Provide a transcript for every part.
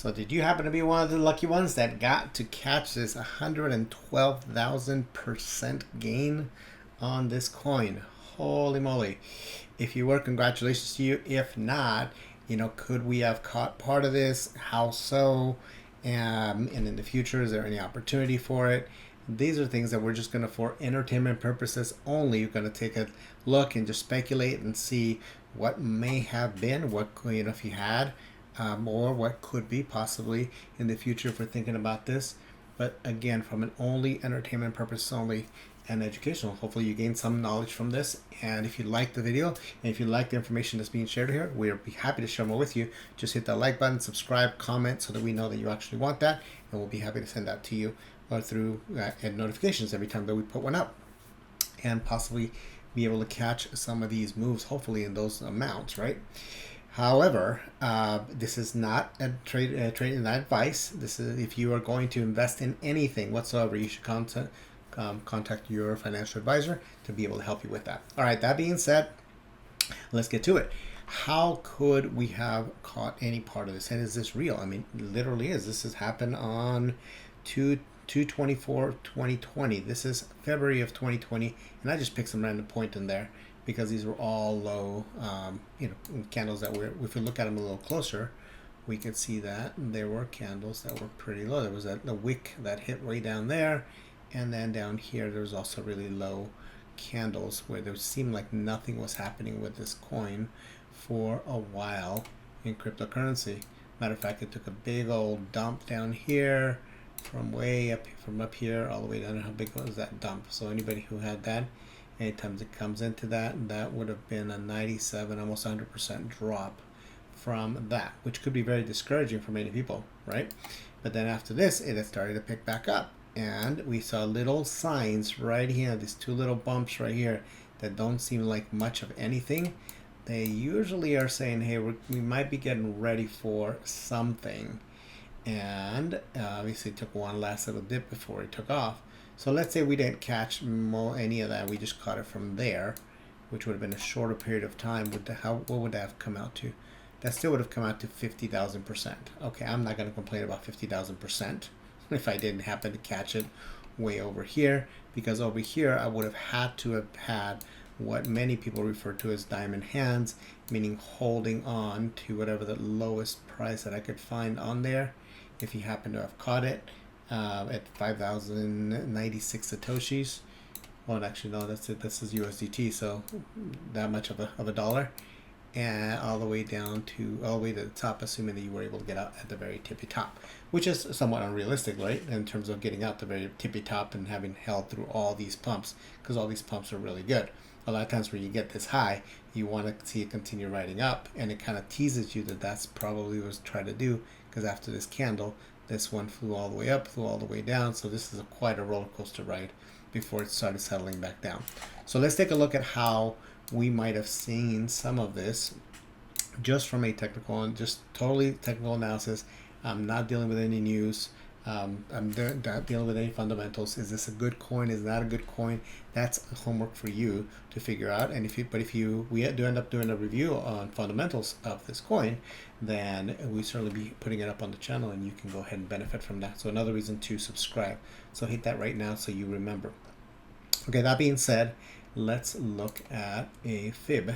So did you happen to be one of the lucky ones that got to catch this 112,000% gain on this coin? Holy moly. If you were, congratulations to you. If not, could we have caught part of this? How so? And in the future, is there any opportunity for it? These are things that we're just going to, for entertainment purposes only, you're going to take a look and just speculate and see what may have been, what, if you had, or what could be possibly in the future if we're thinking about this. But again, from an only entertainment purpose only and educational. Hopefully you gain some knowledge from this. And if you like the video and if you like the information that's being shared here, we'll be happy to share more with you. Just hit that like button, subscribe, comment so that we know that you actually want that, and we'll be happy to send that to you or through notifications every time that we put one up, and possibly be able to catch some of these moves, hopefully in those amounts, right? However, this is not a trading advice. This is, if you are going to invest in anything whatsoever, you should contact your financial advisor to be able to help you with that. All right, that being said, let's get to it. How could we have caught any part of this? And is this real? I mean, literally is. This has happened on 2/24/2020. This is February of 2020, and I just picked some random point in there because these were all low, candles that were, if we look at them a little closer, we could see that there were candles that were pretty low. There was a wick that hit way down there, and then down here there was also really low candles where there seemed like nothing was happening with this coin for a while in cryptocurrency. Matter of fact, it took a big old dump down here from up here all the way down. How big was that dump? So anybody who had that, anytime it comes into that would have been a 97, almost 100% drop from that, which could be very discouraging for many people, right? But then after this, it had started to pick back up, and we saw little signs right here, these two little bumps right here that don't seem like much of anything. They usually are saying, hey, we might be getting ready for something. And obviously it took one last little dip before it took off. So let's say we didn't catch any of that, we just caught it from there, which would have been a shorter period of time. What would that have come out to? That still would have come out to 50,000%. Okay, I'm not going to complain about 50,000% if I didn't happen to catch it way over here, because over here I would have had to have had what many people refer to as diamond hands, meaning holding on to whatever the lowest price that I could find on there. If you happen to have caught it at 5,096 satoshis, well, actually no, that's it. This is USDT, so that much of a dollar, and all the way to the top, assuming that you were able to get out at the very tippy top, which is somewhat unrealistic, right? In terms of getting out the very tippy top and having held through all these pumps, because all these pumps are really good. A lot of times when you get this high, you want to see it continue riding up, and it kind of teases you that that's probably what it's trying to do, because after this candle, this one flew all the way up, flew all the way down. So this is quite a roller coaster ride before it started settling back down. So let's take a look at how we might have seen some of this just from a totally technical analysis. I'm not dealing with any news. I'm not dealing with any fundamentals. Is this a good coin? Is that a good coin? That's homework for you to figure out. And if we do end up doing a review on fundamentals of this coin, then we certainly be putting it up on the channel, and you can go ahead and benefit from that. So another reason to subscribe. So hit that right now so you remember. Okay, that being said, let's look at a fib,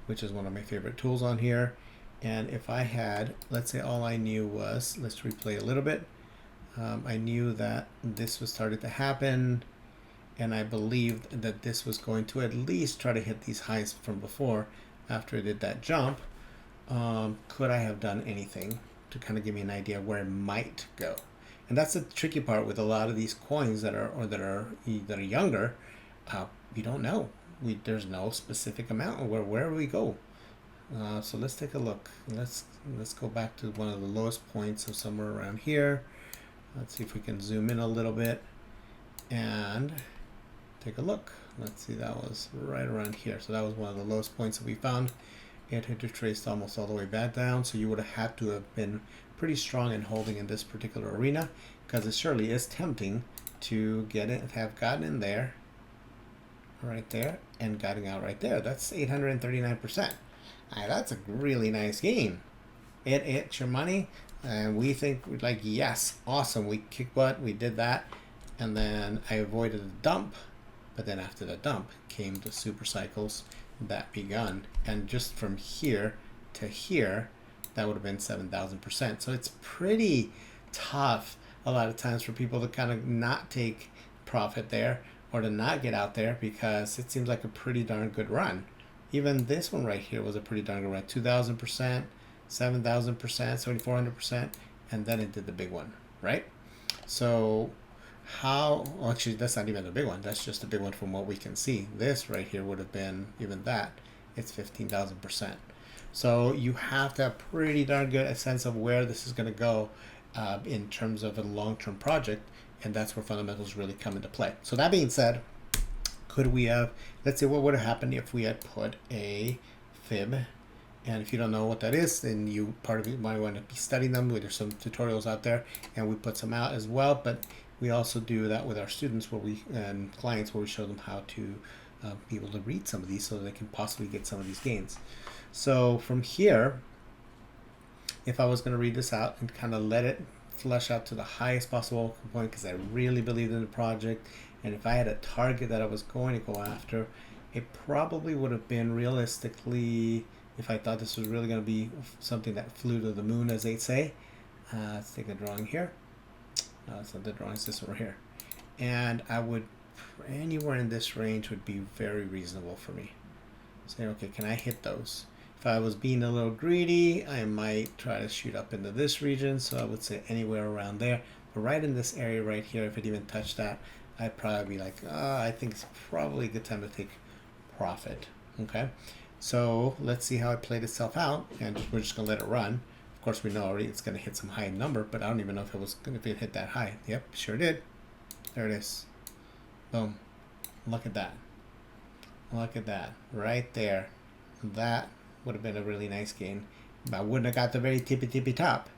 which is one of my favorite tools on here. And if I had, let's say all I knew was, let's replay a little bit. I knew that this was started to happen, and I believed that this was going to at least try to hit these highs from before after it did that jump. Could I have done anything to kind of give me an idea where it might go? And that's the tricky part with a lot of these coins that are younger. We don't know. There's no specific amount where we go. So let's take a look. Let's go back to one of the lowest points, so somewhere around here. Let's see if we can zoom in a little bit and take a look. Let's see, that was right around here. So that was one of the lowest points that we found. It had retraced almost all the way back down. So you would have had to have been pretty strong in holding in this particular arena, because it surely is tempting to have gotten in there, right there, and gotten out right there. That's 839%. That's a really nice gain. It's your money. And we think, like, yes, awesome, we kick butt, we did that. And then I avoided the dump, but then after the dump came the super cycles that begun. And just from here to here, that would have been 7,000%. So it's pretty tough a lot of times for people to kind of not take profit there or to not get out there, because it seems like a pretty darn good run. Even this one right here was a pretty darn good run. 2,000%, 7,000%, 7,400%, and then it did the big one, right? So how, well, actually that's not even the big one, that's just a big one from what we can see. This right here would have been even that, it's 15,000%. So you have to have pretty darn good a sense of where this is going to go in terms of a long-term project, and that's where fundamentals really come into play. So that being said, could we have, let's say, what would have happened if we had put a fib? And if you don't know what that is, then you part of it might want to be studying them. There's some tutorials out there, and we put some out as well. But we also do that with our students, where we and clients, where we show them how to be able to read some of these, so that they can possibly get some of these gains. So from here, if I was going to read this out and kind of let it flesh out to the highest possible point, because I really believed in the project, and if I had a target that I was going to go after, it probably would have been realistically, if I thought this was really going to be something that flew to the moon, as they say. Let's take a drawing here. So the drawing is this over here. And I would, anywhere in this range would be very reasonable for me. Say, okay, can I hit those? If I was being a little greedy, I might try to shoot up into this region. So I would say anywhere around there. But right in this area right here, if it even touched that, I'd probably be like, I think it's probably a good time to take profit. Okay. So let's see how it played itself out, and we're just gonna let it run. Of course, we know already it's gonna hit some high number, but I don't even know if it hit that high. Yep, sure did. There it is. Boom. Look at that. Look at that. Right there. That would have been a really nice gain. I wouldn't have got the very tippy top,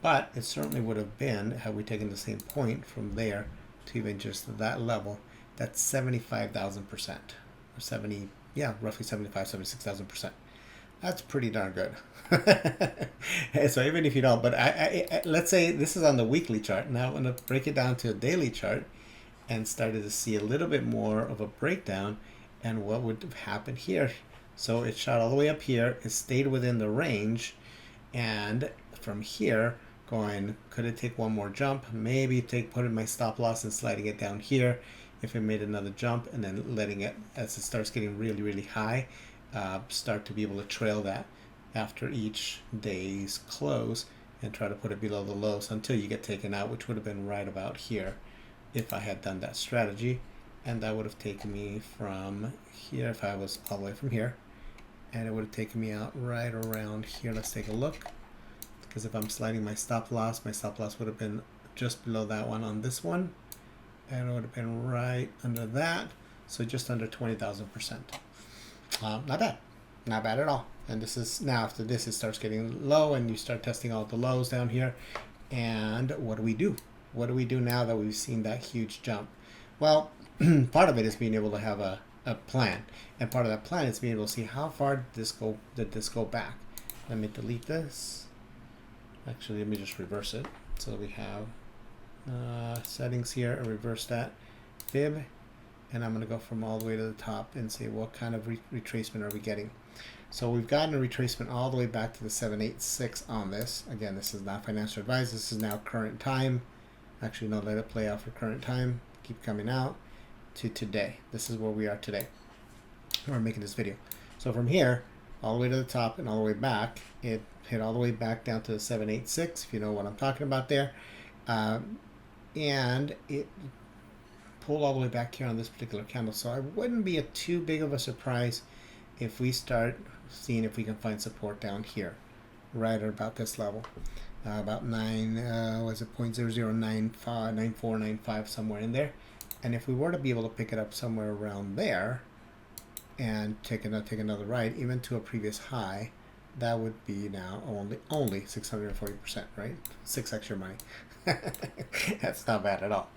but it certainly would have been, had we taken the same point from there to even just that level. That's 75,000%, or 70. Yeah, roughly 75, 76,000%. That's pretty darn good. So even if you don't, but I let's say this is on the weekly chart. Now I'm going to break it down to a daily chart and started to see a little bit more of a breakdown and what would have happened here. So it shot all the way up here. It stayed within the range. And from here, going, could it take one more jump? Maybe put in my stop loss and sliding it down here. If it made another jump, and then letting it, as it starts getting really, really high, start to be able to trail that after each day's close and try to put it below the lows until you get taken out, which would have been right about here if I had done that strategy. And that would have taken me from here, if I was all the way from here, and it would have taken me out right around here. Let's take a look, because if I'm sliding my stop loss would have been just below that one on this one, and it would have been right under that, so just under 20,000%. Not bad, not bad at all. And this is now, after this, it starts getting low, and you start testing all the lows down here. And what do we do? What do we do now that we've seen that huge jump? Well, part of it is being able to have a plan, and part of that plan is being able to see how far did this go back. Let me delete this. Actually, let me just reverse it. So we have settings here, and reverse that fib, and I'm going to go from all the way to the top and see what kind of retracement are we getting. So we've gotten a retracement all the way back to the 786 on this. Again, this is not financial advice. This is now current time. Actually, no, let it play out for current time. Keep coming out to today. This is where we are today. We're making this video. So from here, all the way to the top and all the way back, it hit all the way back down to the 786, if you know what I'm talking about there. And it pulled all the way back here on this particular candle. So I wouldn't be too big of a surprise if we start seeing if we can find support down here, right at about this level. About 0.0095, somewhere in there. And if we were to be able to pick it up somewhere around there and take another ride, even to a previous high, that would be now only 640%, right? 6x your money. That's not bad at all.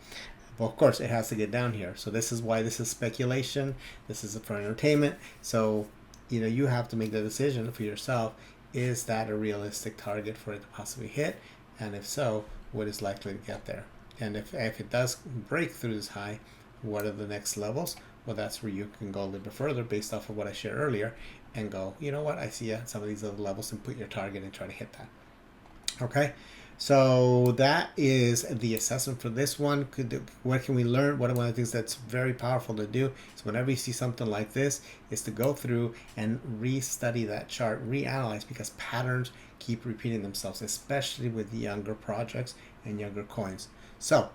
But of course, it has to get down here. So this is why this is speculation. This is for entertainment. So, you know, you have to make the decision for yourself. is that a realistic target for it to possibly hit? And if so, what is likely to get there? And if it does break through this high, what are the next levels? Well, that's where you can go a little bit further based off of what I shared earlier and go, you know what, I see some of these other levels, and put your target and try to hit that. Okay, so that is the assessment for this one. What can we learn? One of the things that's very powerful to do is whenever you see something like this, is to go through and re-study that chart, reanalyze, because patterns keep repeating themselves, especially with younger projects and younger coins. So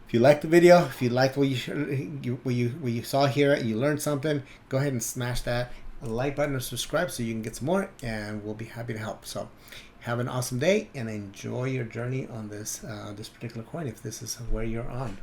if you liked the video, if you liked what you saw here, you learned something, go ahead and smash that like button or subscribe so you can get some more, and we'll be happy to help. So have an awesome day and enjoy your journey on this particular coin if this is where you're on.